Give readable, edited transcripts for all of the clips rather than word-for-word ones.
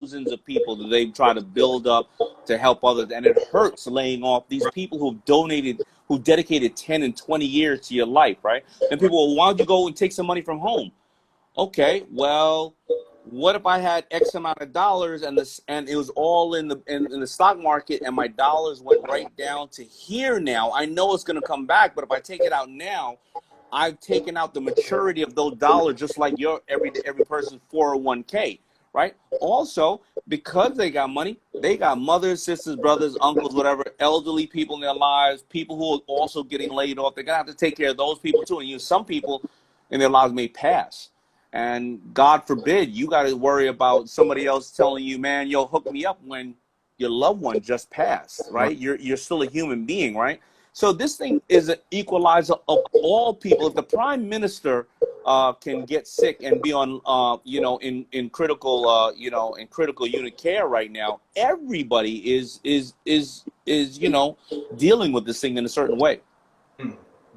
thousands of people that they've tried to build up to help others, and it hurts laying off these people who've donated, who dedicated 10 and 20 years to your life, right? And people, well, why don't you go and take some money from home? Okay, well, what if I had X amount of dollars and it was all in the stock market, and my dollars went right down to here now? I know it's going to come back, but if I take it out now, I've taken out the maturity of those dollars, just like your every person's 401k, right? Also, because they got money, they got mothers, sisters, brothers, uncles, whatever, elderly people in their lives, people who are also getting laid off. They're gonna have to take care of those people too. And some people in their lives may pass. And God forbid, you got to worry about somebody else telling you, man, yo, hook me up, when your loved one just passed, right? You're still a human being, right? So this thing is an equalizer of all people. If the prime minister can get sick and be on, in critical, in critical unit care right now, everybody is dealing with this thing in a certain way.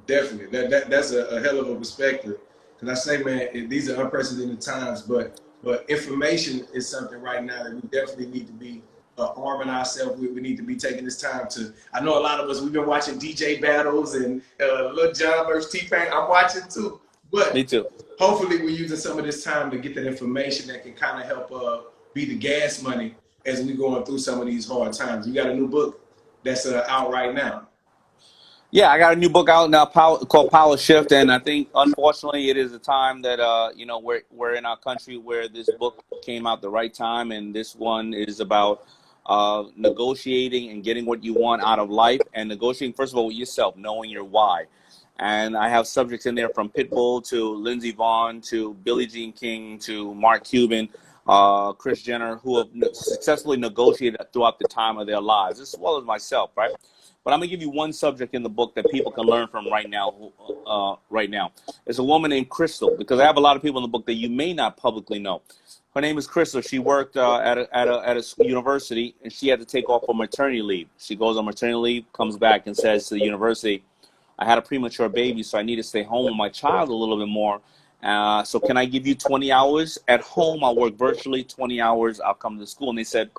Definitely, that's a hell of a perspective. Because I say, man, these are unprecedented times, but information is something right now that we definitely need to be arming ourselves with. We need to be taking this time to. I know a lot of us, we've been watching DJ battles and Lil Jon versus T-Pain. I'm watching too. But me too. Hopefully we're using some of this time to get that information that can kind of help be the gas money as we going through some of these hard times. You got a new book that's out right now. Yeah, I got a new book out now called Power Shift, and I think, unfortunately, it is a time that we're in our country where this book came out the right time, and this one is about negotiating and getting what you want out of life, and negotiating, first of all, with yourself, knowing your why. And I have subjects in there from Pitbull to Lindsey Vonn to Billie Jean King to Mark Cuban, Kris Jenner, who have successfully negotiated throughout the time of their lives, as well as myself, right? But I'm gonna give you one subject in the book that people can learn from right now. It's a woman named Crystal, because I have a lot of people in the book that you may not publicly know. Her name is Crystal. She worked at a university, and she had to take off for maternity leave. She goes on maternity leave, comes back, and says to the university, "I had a premature baby, so I need to stay home with my child a little bit more. So can I give you 20 hours at home? I'll work virtually. 20 hours, I'll come to school." And they said,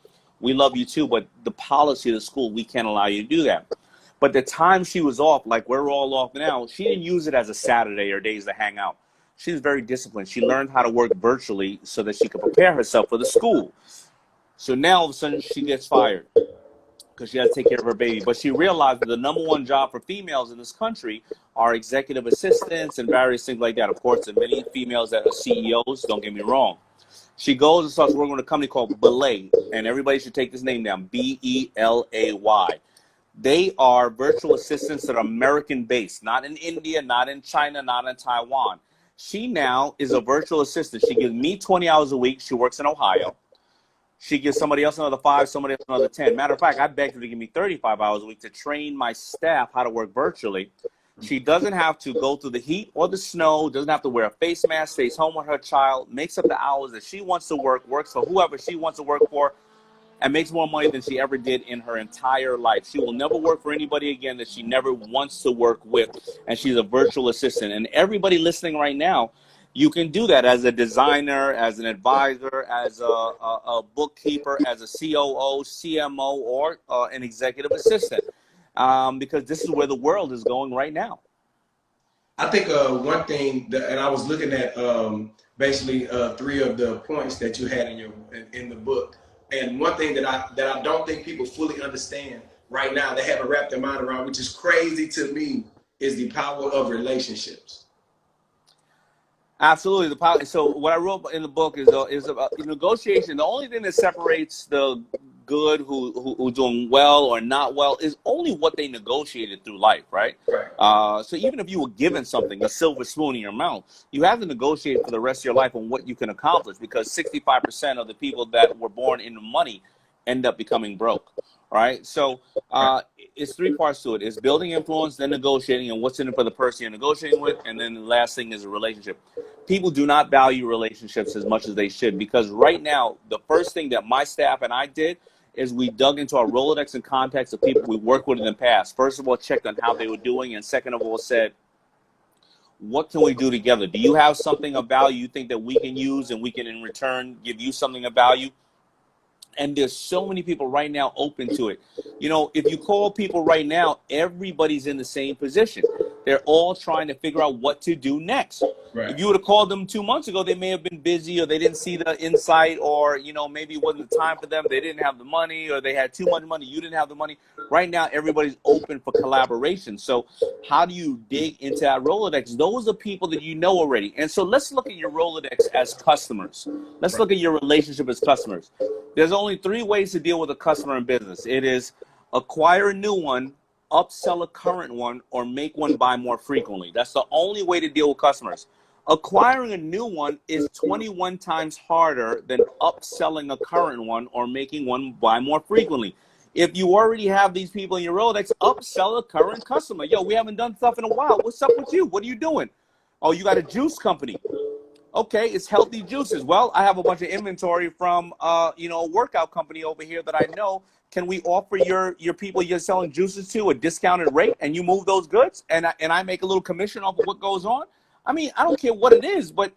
"We love you too, but the policy of the school, we can't allow you to do that." But the time she was off, like we're all off now, she didn't use it as a Saturday or days to hang out. She was very disciplined. She learned how to work virtually so that she could prepare herself for the school. So now all of a sudden she gets fired because she had to take care of her baby. But she realized that the number one job for females in this country are executive assistants and various things like that. Of course, there are many females that are CEOs, don't get me wrong. She goes and starts working with a company called Belay, and everybody should take this name down, Belay. They are virtual assistants that are American-based, not in India, not in China, not in Taiwan. She now is a virtual assistant. She gives me 20 hours a week. She works in Ohio. She gives somebody else another 5, somebody else another 10. Matter of fact, I begged her to give me 35 hours a week to train my staff how to work virtually. She doesn't have to go through the heat or the snow, doesn't have to wear a face mask, stays home with her child, makes up the hours that she wants to work, works for whoever she wants to work for, and makes more money than she ever did in her entire life. She will never work for anybody again that she never wants to work with, and she's a virtual assistant. And everybody listening right now, you can do that as a designer, as an advisor, as a bookkeeper, as a COO, CMO, or an executive assistant. Because this is where the world is going right now. I think one thing and I was looking at basically 3 of the points that you had in the book, and one thing that I don't think people fully understand right now, they haven't wrapped their mind around, which is crazy to me, is the power of relationships. Absolutely, the power. So what I wrote in the book is about negotiation. The only thing that separates the good who doing well or not well is only what they negotiated through life, right? So even if you were given something, a silver spoon in your mouth, you have to negotiate for the rest of your life on what you can accomplish, because 65% of the people that were born into money end up becoming broke, right? So it's 3 parts to it. It's building influence, then negotiating, and what's in it for the person you're negotiating with, and then the last thing is a relationship. People do not value relationships as much as they should, because right now, the first thing that my staff and I did is we dug into our Rolodex and contacts of people we worked with in the past. First of all, checked on how they were doing, and second of all, said, what can we do together? Do you have something of value you think that we can use and we can in return give you something of value? And there's so many people right now open to it. You know, if you call people right now, everybody's in the same position. They're all trying to figure out what to do next. Right. If you would have called them 2 months ago, they may have been busy, or they didn't see the insight, or, you know, maybe it wasn't the time for them. They didn't have the money, or they had too much money. You didn't have the money. Right now, everybody's open for collaboration. So how do you dig into that Rolodex? Those are people that you know already. And so let's look at your Rolodex as customers. Let's look at your relationship as customers. There's only 3 ways to deal with a customer in business. It is acquire a new one, upsell a current one, or make one buy more frequently. That's the only way to deal with customers. Acquiring a new one is 21 times harder than upselling a current one or making one buy more frequently. If you already have these people in your Rolodex, upsell a current customer. Yo, we haven't done stuff in a while. What's up with you? What are you doing? Oh, you got a juice company. Okay, it's healthy juices. Well, I have a bunch of inventory from, you know, a workout company over here that I know. Can we offer your people you're selling juices to a discounted rate, and you move those goods, and I make a little commission off of what goes on? I mean, I don't care what it is, but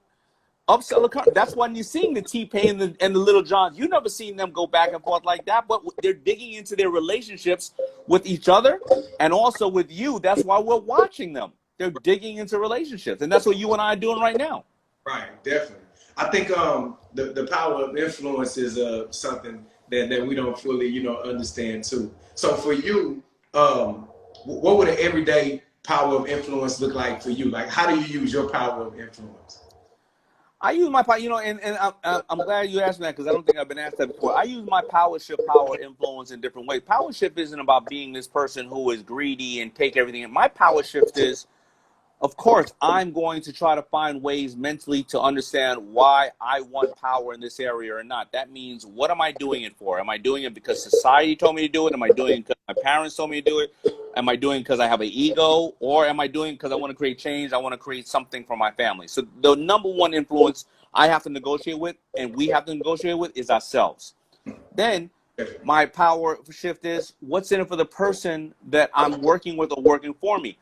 upsell a company. That's when you're seeing the T-Pain and the Little Johns. You never seen them go back and forth like that, but they're digging into their relationships with each other and also with you. That's why we're watching them. They're digging into relationships, and that's what you and I are doing right now. Right, definitely. I think the power of influence is something that we don't fully, you know, understand too. So for you, what would an everyday power of influence look like for you? Like, how do you use your power of influence? I use my power, you know, and I'm glad you asked me that, because I don't think I've been asked that before. I use my power shift, power influence in different ways. Power shift isn't about being this person who is greedy and take everything. My power shift is, of course, I'm going to try to find ways mentally to understand why I want power in this area or not. That means, what am I doing it for? Am I doing it because society told me to do it? Am I doing it because my parents told me to do it? Am I doing it because I have an ego? Or am I doing it because I want to create change? I want to create something for my family. So the number one influence I have to negotiate with, and we have to negotiate with, is ourselves. Then my power shift is, what's in it for the person that I'm working with or working for me?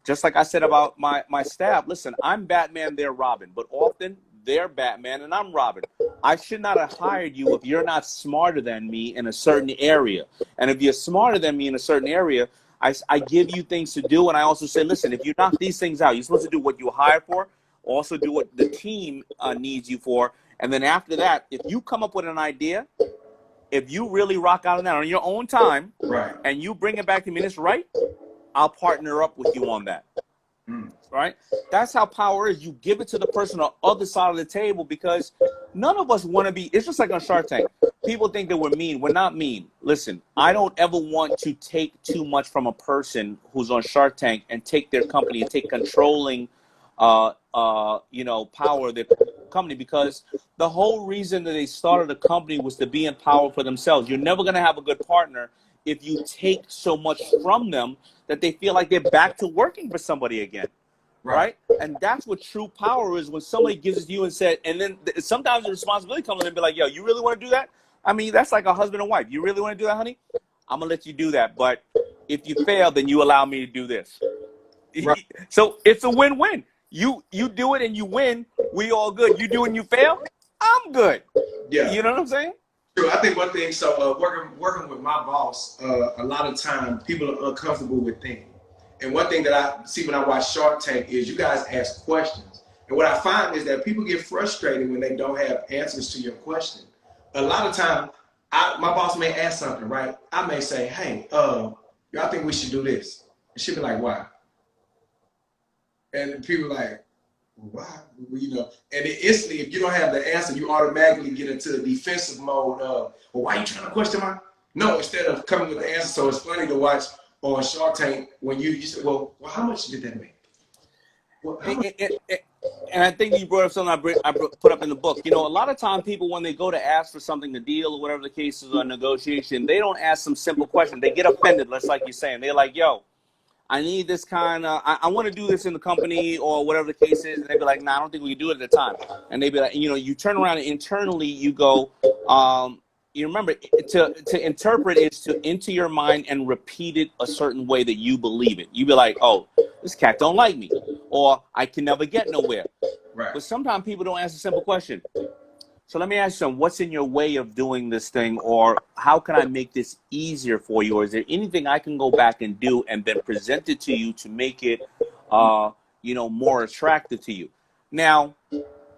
Just like I said about my staff, listen, I'm Batman, they're Robin, but often they're Batman and I'm Robin. I should not have hired you if you're not smarter than me in a certain area. And if you're smarter than me in a certain area, I give you things to do, and I also say, listen, if you knock these things out, you're supposed to do what you were hired for, also do what the team needs you for, and then after that, if you come up with an idea, if you really rock out on that on your own time, right, and you bring it back to me and it's right, I'll partner up with you on that. Right? That's how power is. You give it to the person on the other side of the table, because none of us want to be, it's just like on Shark Tank. People think that we're mean. We're not mean. Listen, I don't ever want to take too much from a person who's on Shark Tank and take their company and take controlling, you know, power of their company, because the whole reason that they started a company was to be in power for themselves. You're never going to have a good partner if you take so much from them that they feel like they're back to working for somebody again, right? And that's what true power is, when somebody gives it to you and said, and then sometimes the responsibility comes in and be like, yo, you really want to do that? I mean, that's like a husband and wife. You really want to do that, honey? I'm going to let you do that. But if you fail, then you allow me to do this. Right. So it's a win-win. You do it and you win. We all good. You do and you fail, I'm good. Yeah. You know what I'm saying? True. I think one thing, so working with my boss, a lot of time people are uncomfortable with thinking. And one thing that I see when I watch Shark Tank is you guys ask questions. And what I find is that people get frustrated when they don't have answers to your question. A lot of time, my boss may ask something, right? I may say, hey, y'all think we should do this? And she'll be like, why? And people are like, why? You know, and then instantly, if you don't have the answer, you automatically get into the defensive mode of, well, why are you trying to question my? No, instead of coming with the answer. So it's funny to watch on Shark Tank when you say, well, how much did that make? Well, and I think you brought up something I put up in the book. You know, a lot of time people, when they go to ask for something, to deal or whatever the case is, or negotiation, they don't ask some simple question. They get offended, just like you're saying. They're like, yo, I need this kind of, I want to do this in the company or whatever the case is. And they'd be like, nah, I don't think we can do it at the time. And they'd be like, you know, you turn around and internally you go, you remember, to interpret is to enter your mind and repeat it a certain way that you believe it. You be like, oh, this cat don't like me, or I can never get nowhere. Right. But sometimes people don't ask a simple question. So let me ask you something. What's in your way of doing this thing, or how can I make this easier for you? Or is there anything I can go back and do and then present it to you to make it, more attractive to you? Now,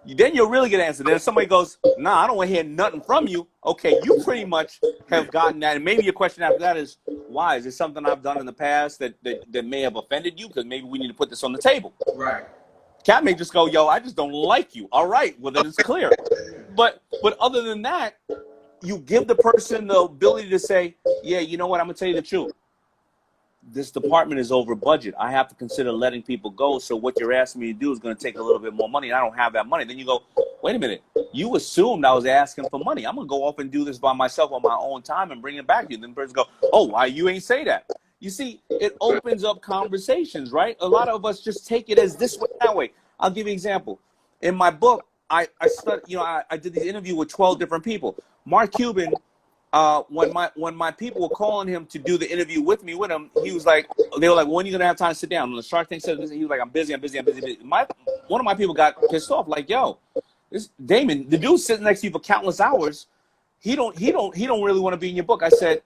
then you'll really get an answer. Then if somebody goes, nah, I don't want to hear nothing from you. Okay, you pretty much have gotten that. And maybe your question after that is, why? Is it something I've done in the past that may have offended you? Because maybe we need to put this on the table. Right. Cat may just go, yo, I just don't like you. All right, well, then it's clear. But other than that, you give the person the ability to say, yeah, you know what, I'm going to tell you the truth. This department is over budget. I have to consider letting people go. So what you're asking me to do is going to take a little bit more money, and I don't have that money. Then you go, wait a minute. You assumed I was asking for money. I'm going to go off and do this by myself on my own time and bring it back to you. Then the person go, oh, why you ain't say that? You see, it opens up conversations, right? A lot of us just take it as this way, that way. I'll give you an example. In my book, I did the interview with 12 different people. Mark Cuban, when my people were calling him to do the interview with him, he was like, they were like, when are you gonna have time to sit down? When the Shark Tank said this, he was like, I'm busy. One of my people got pissed off, like, yo, this Daymond, the dude's sitting next to you for countless hours. He don't really want to be in your book. I said,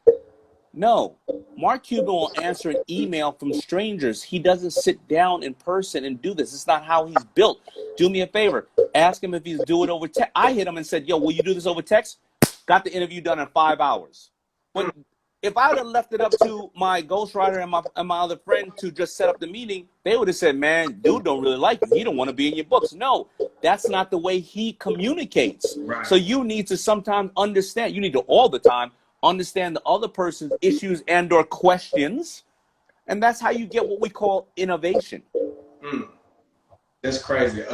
no, Mark Cuban will answer an email from strangers. He doesn't sit down in person and do this. It's not how he's built. Do me a favor. Ask him if he's doing it over text. I hit him and said, yo, will you do this over text? Got the interview done in 5 hours. But if I would have left it up to my ghostwriter and my other friend to just set up the meeting, they would have said, man, dude don't really like you. He don't want to be in your books. No, that's not the way he communicates. Right. So you need to sometimes understand. You need to all the time understand the other person's issues and or questions. And that's how you get what we call innovation. That's crazy.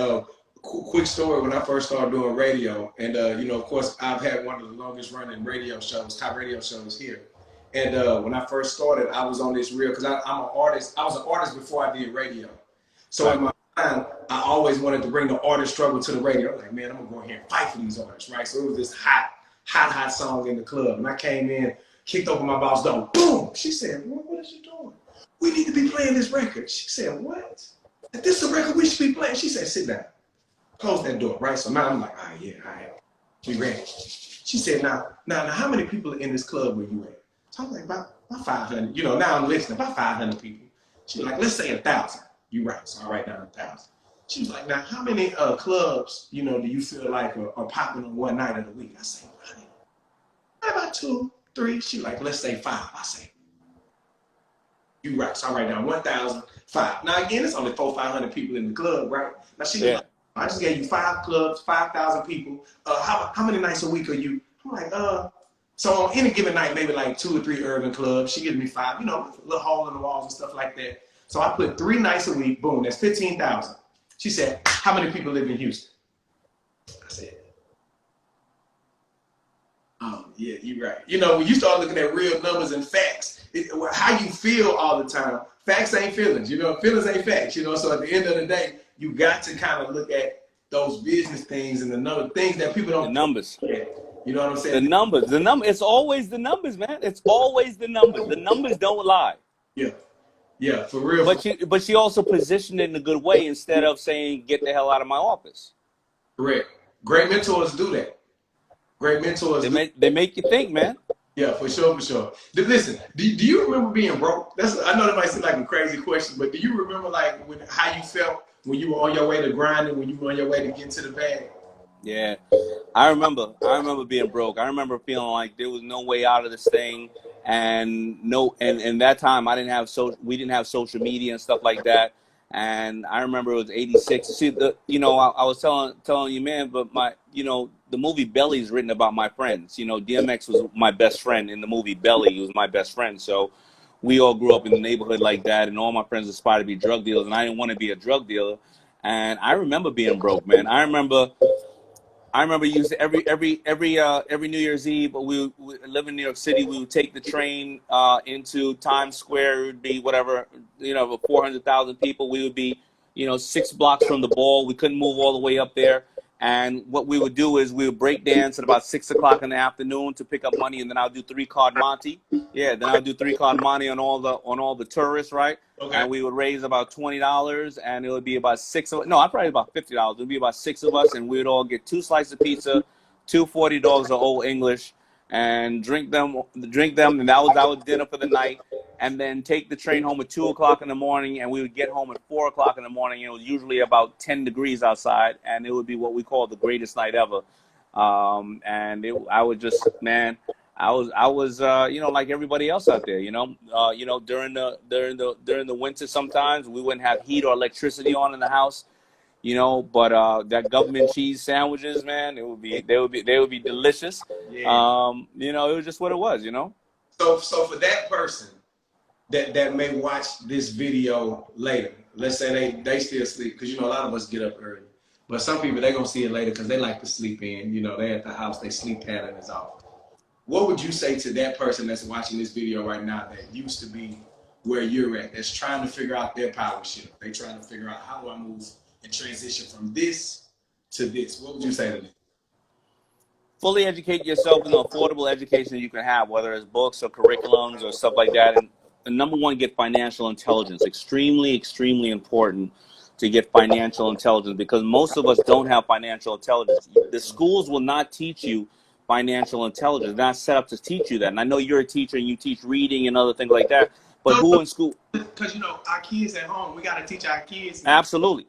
Quick story, when I first started doing radio, and of course, I've had one of the longest running radio shows, top radio shows here. And when I first started, I was on this reel because I'm an artist. I was an artist before I did radio. So in my mind, I always wanted to bring the artist struggle to the radio. I was like, man, I'm gonna go in here and fight for these artists, right? So it was this hot song in the club, and I came in, kicked open my boss door, boom. She said, what is you doing? We need to be playing this record. She said, what? This is a record we should be playing. She said, sit down. Close that door, right? So now I'm like, all right, we ready. She said, now, how many people are in this club where you at? So I'm like, about 500. Now I'm listening, about 500 people. She was like, let's say 1,000. You right, so I write down 1,000. She was like, now, how many clubs, do you feel like are popping on one night of the week? I say, about 2, 3. She like, let's say 5. I say, you right, so I write down 1,005. Now again, it's only 400-500 people in the club, right? Now she was like, I just gave you 5 clubs, 5,000 people. How many nights a week are you? I'm like, so on any given night, maybe like 2 or 3 urban clubs. She gives me 5, a little hole in the walls and stuff like that. So I put 3 nights a week, boom, that's 15,000. She said, how many people live in Houston? I said, oh, yeah, you're right. When you start looking at real numbers and facts, how you feel all the time, facts ain't feelings, feelings ain't facts, So at the end of the day, you got to kind of look at those business things and the things that people don't. The numbers. You know what I'm saying? The numbers. It's always the numbers, man. It's always the numbers. The numbers don't lie. Yeah, for real. But she also positioned it in a good way instead of saying, get the hell out of my office. Correct. Great mentors do that. Great mentors. They make you think, man. Yeah, for sure. Listen, do you remember being broke? I know that might seem like a crazy question, but do you remember how you felt when you were on your way to grinding, when you were on your way to get to the bag? Yeah, I remember being broke. I remember feeling like there was no way out of this thing, and that time we didn't have social media and stuff like that. And I remember it was '86. See, I was telling you, man, but the movie Belly is written about my friends. DMX was my best friend in the movie Belly. He was my best friend. So we all grew up in the neighborhood like that, and all my friends aspired to be drug dealers, and I didn't want to be a drug dealer. And I remember being broke, man. I remember used to every New Year's Eve, we live in New York City. We would take the train into Times Square. It would be whatever, 400,000 people. We would be, 6 blocks from the ball. We couldn't move all the way up there. And what we would do is we would break dance at about 6 o'clock in the afternoon to pick up money, and then I'll do 3-card Monte. Yeah, then I'll do 3-card Monte on all the tourists, right? Okay. And we would raise about $20, and it would be about 6 of no, I'd probably about $50. It would be about 6 of us, and we would all get 2 slices of pizza, two 40 dogs of Old English, and drink them, and that was dinner for the night. And then take the train home at 2 o'clock in the morning, and we would get home at 4 o'clock in the morning. It was usually about 10 degrees outside, and it would be what we call the greatest night ever. I would just, man, I was, like everybody else out there, during the winter, sometimes we wouldn't have heat or electricity on in the house, but that government cheese sandwiches, man, they would be delicious. Yeah. It was just what it was, So for that person that may watch this video later, let's say they still sleep, because a lot of us get up early, but some people, they're gonna see it later because they like to sleep in. They at the house, they sleep pattern is off. What would you say to that person that's watching this video right now that used to be where you're at, that's trying to figure out their power shift? They trying to figure out, how do I move and transition from this to this? What would you say to them? Fully educate yourself in the affordable education you can have, whether it's books or curriculums or stuff like that. And number one, get financial intelligence. Extremely, extremely important to get financial intelligence, because most of us don't have financial intelligence. The schools will not teach you financial intelligence. They're not set up to teach you that. And I know you're a teacher and you teach reading and other things like that, but who in school? Because, our kids at home, we got to teach our kids. Absolutely.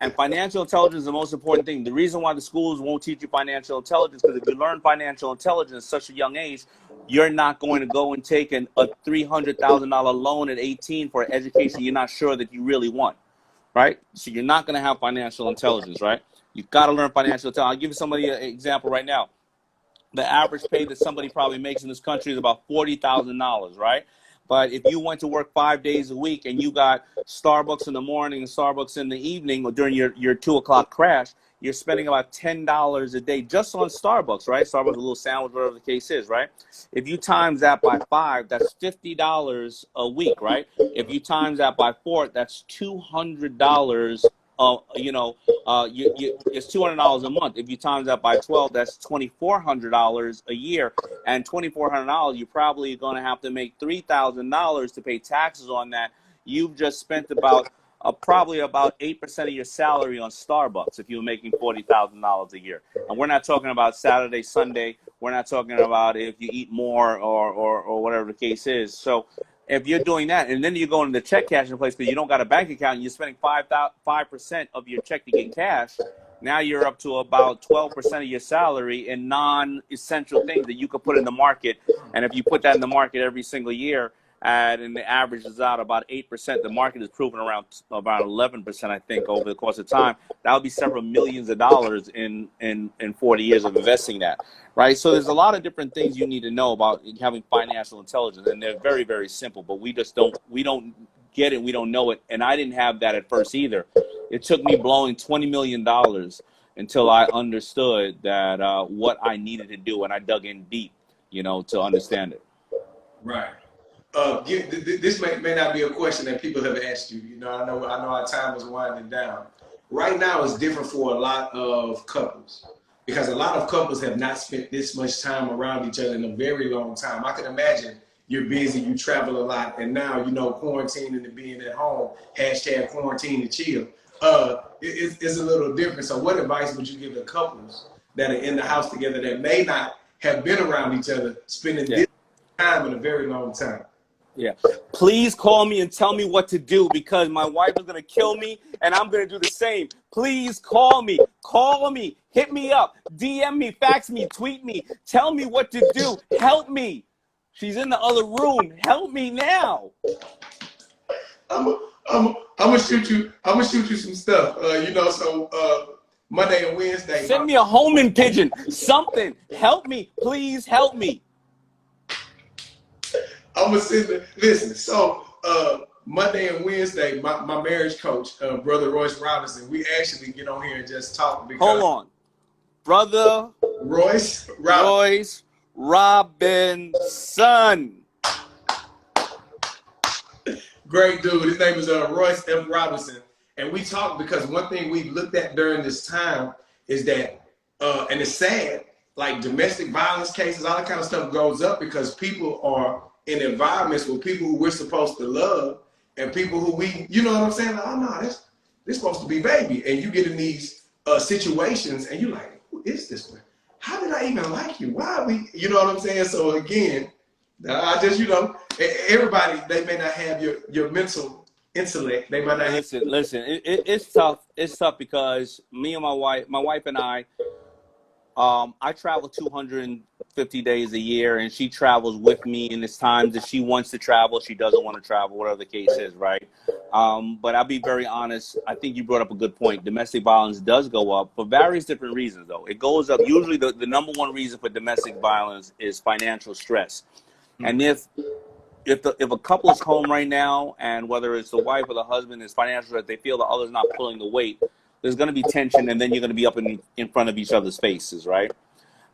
And financial intelligence is the most important thing. The reason why the schools won't teach you financial intelligence, because if you learn financial intelligence at such a young age, you're not going to go and take a $300,000 loan at 18 for an education you're not sure that you really want, right? So you're not going to have financial intelligence, right? You've got to learn financial intelligence. I'll give you somebody an example right now. The average pay that somebody probably makes in this country is about $40,000, right? But if you went to work 5 days a week and you got Starbucks in the morning and Starbucks in the evening or during your 2 o'clock crash, you're spending about $10 a day just on Starbucks, right? Starbucks, a little sandwich, whatever the case is, right? If you times that by 5, that's $50 a week, right? If you times that by 4, that's $200. It's $200 a month. If you times that by 12, that's $2,400 a year. And $2,400, you're probably going to have to make $3,000 to pay taxes on that. You've just spent probably about 8% of your salary on Starbucks if you're making $40,000 a year. And we're not talking about Saturday, Sunday. We're not talking about if you eat more or whatever the case is. So if you're doing that, and then you go into the check cashing place because you don't got a bank account, and you're spending 5% of your check to get cash, now you're up to about 12% of your salary in non-essential things that you could put in the market. And if you put that in the market every single year, and the average is out about 8%, the market is proven around about 11%, I think, over the course of time. That would be several millions of dollars in 40 years of investing that, right? So there's a lot of different things you need to know about having financial intelligence, and they're very, very simple, but we don't get it, we don't know it, and I didn't have that at first either. It took me blowing $20 million until I understood that what I needed to do, and I dug in deep, to understand it. Right. This may not be a question that people have asked you. I know our time is winding down. Right now is different for a lot of couples because a lot of couples have not spent this much time around each other in a very long time. I can imagine you're busy, you travel a lot, and now, quarantining and being at home, #quarantine to chill, is a little different. So what advice would you give the couples that are in the house together that may not have been around each other, spending this time in a very long time? Yeah. Please call me and tell me what to do, because my wife is going to kill me and I'm going to do the same. Please call me. Call me. Hit me up. DM me. Fax me. Tweet me. Tell me what to do. Help me. She's in the other room. Help me now. I'm gonna shoot you some stuff. Monday and Wednesday. Send me a homing pigeon. Something. Help me. Please help me. I'm gonna send it. Listen, so Monday and Wednesday, my marriage coach, Brother Royce Robinson, we actually get on here and just talk because hold on. Brother Royce Robinson. Great dude. His name is Royce F. Robinson. And we talk because one thing we've looked at during this time is that, and it's sad, like domestic violence cases, all that kind of stuff goes up because people are in environments with people who we're supposed to love and people who we, you know what I'm saying? Like, oh no, this supposed to be baby. And you get in these situations and you're like, who is this one? how did I even like you? Why are we, you know what I'm saying? So again, I just, everybody, they may not have your mental intellect. They might not have. Listen. It's tough. It's tough because me and my wife and I travel 250 days a year, and she travels with me. And it's times that she wants to travel, she doesn't want to travel, whatever the case is, right? But I'll be very honest. I think you brought up a good point. Domestic violence does go up for various different reasons, though. It goes up. Usually, the number one reason for domestic violence is financial stress. And if a couple is home right now, and whether it's the wife or the husband is financial stress, they feel the other's not pulling the weight, there's going to be tension, and then you're going to be up in front of each other's faces, right?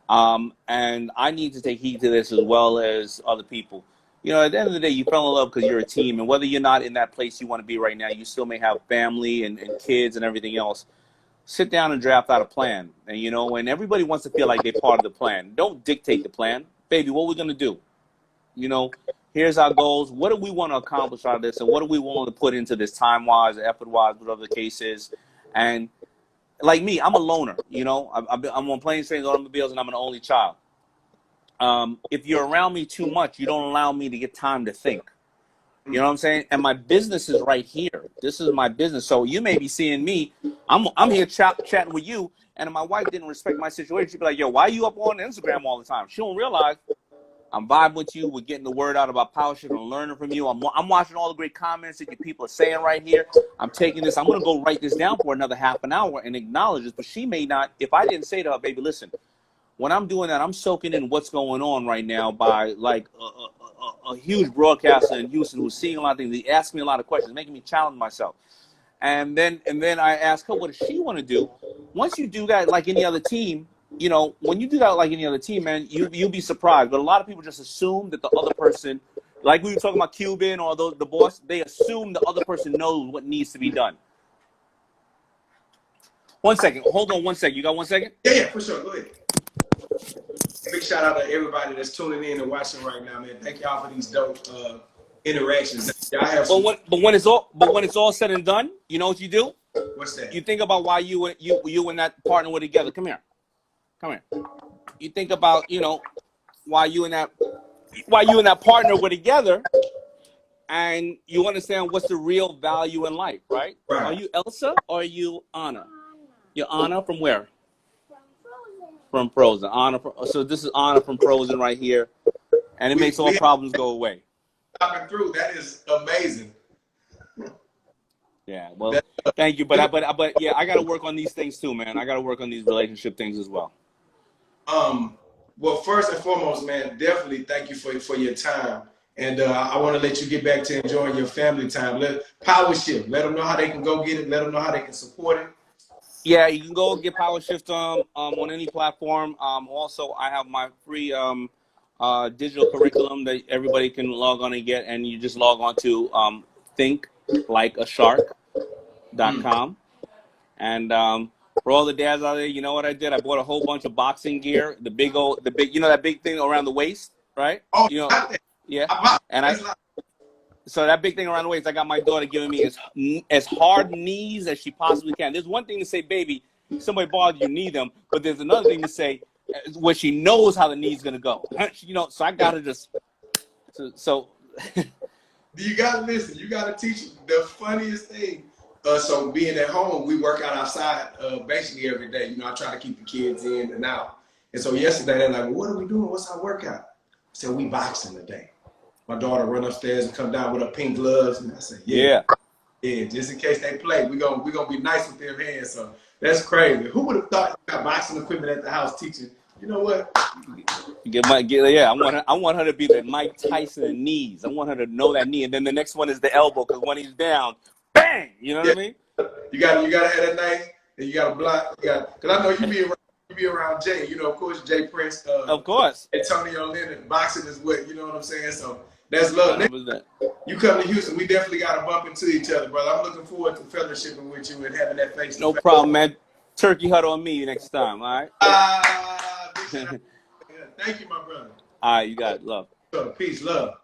And I need to take heed to this as well as other people. At the end of the day, you fell in love because you're a team, and whether you're not in that place you want to be right now, you still may have family and kids and everything else. Sit down and draft out a plan. And, when everybody wants to feel like they're part of the plan, don't dictate the plan. Baby, what are we going to do? Here's our goals. What do we want to accomplish out of this? And what are we willing to put into this time-wise, effort-wise, whatever the case is? And like me, I'm a loner. I'm on planes, trains, automobiles, and I'm an only child. If you're around me too much, you don't allow me to get time to think. You know what I'm saying? And my business is right here. This is my business. So you may be seeing me. I'm here chatting with you, and if my wife didn't respect my situation, she'd be like, yo, why are you up on Instagram all the time? She don't realize I'm vibing with you. We're getting the word out about PowerShift and learning from you. I'm watching all the great comments that you people are saying right here. I'm taking this. I'm going to go write this down for another half an hour and acknowledge this. But she may not. If I didn't say to her, baby, listen, when I'm doing that, I'm soaking in what's going on right now by like a huge broadcaster in Houston who's seeing a lot of things. He asks me a lot of questions, making me challenge myself. And then I ask her, what does she want to do? Once you do that, like any other team, when you do that like any other team, man, you'll be surprised. But a lot of people just assume that the other person, like we were talking about Cuban or the boss, they assume the other person knows what needs to be done. 1 second. Hold on 1 second. You got 1 second? Yeah, for sure. Go ahead. Big shout out to everybody that's tuning in and watching right now, man. Thank y'all for these dope interactions. Y'all have some... But when it's all said and done, you know what you do? What's that? You think about why you and that partner were together. Come here. You think about, why you and that partner were together, and you understand what's the real value in life, right? Are you Elsa or are you Anna? You're Anna from where? From Frozen. So this is Anna from Frozen right here, and it makes all problems go away. Talking through, that is amazing. Yeah, well, thank you, but yeah, I got to work on these things too, man. I got to work on these relationship things as well. Well, first and foremost, man, definitely thank you for your time. And I want to let you get back to enjoying your family time. PowerShift, let them know how they can go get it. Let them know how they can support it. Yeah, you can go get PowerShift on any platform. Also, I have my free digital curriculum that everybody can log on and get. And you just log on to thinklikeashark.com. And for all the dads out there, you know what I did? I bought a whole bunch of boxing gear, that big, that big thing around the waist, right? Oh, yeah. And so that big thing around the waist, I got my daughter giving me as hard knees as she possibly can. There's one thing to say, baby, somebody bothers you, need them. But there's another thing to say where she knows how the knee's going to go. So I got to just, so. You got to listen. You got to teach the funniest thing. So being at home, we work out outside basically every day. I try to keep the kids in and out. And so yesterday, they're like, well, what are we doing? What's our workout? I said, we boxing today. My daughter run upstairs and come down with her pink gloves. And I said, yeah, just in case they play, we're gonna be nice with their hands. So that's crazy. Who would have thought you got boxing equipment at the house teaching? You know what? I want her to be the Mike Tyson of knees. I want her to know that knee. And then the next one is the elbow, because when he's down, bang! You know what I mean? You gotta have that nice, and you gotta block. Because I know you be around Jay. Of course, Jay Prince. Of course. Antonio Leonard. Boxing is what, you know what I'm saying? So that's love. You come to Houston, we definitely gotta bump into each other, brother. I'm looking forward to fellowshipping with you and having that face. No problem, man. Turkey huddle on me next time. All right. Thank you, my brother. All right, you got it. Love. Peace, love.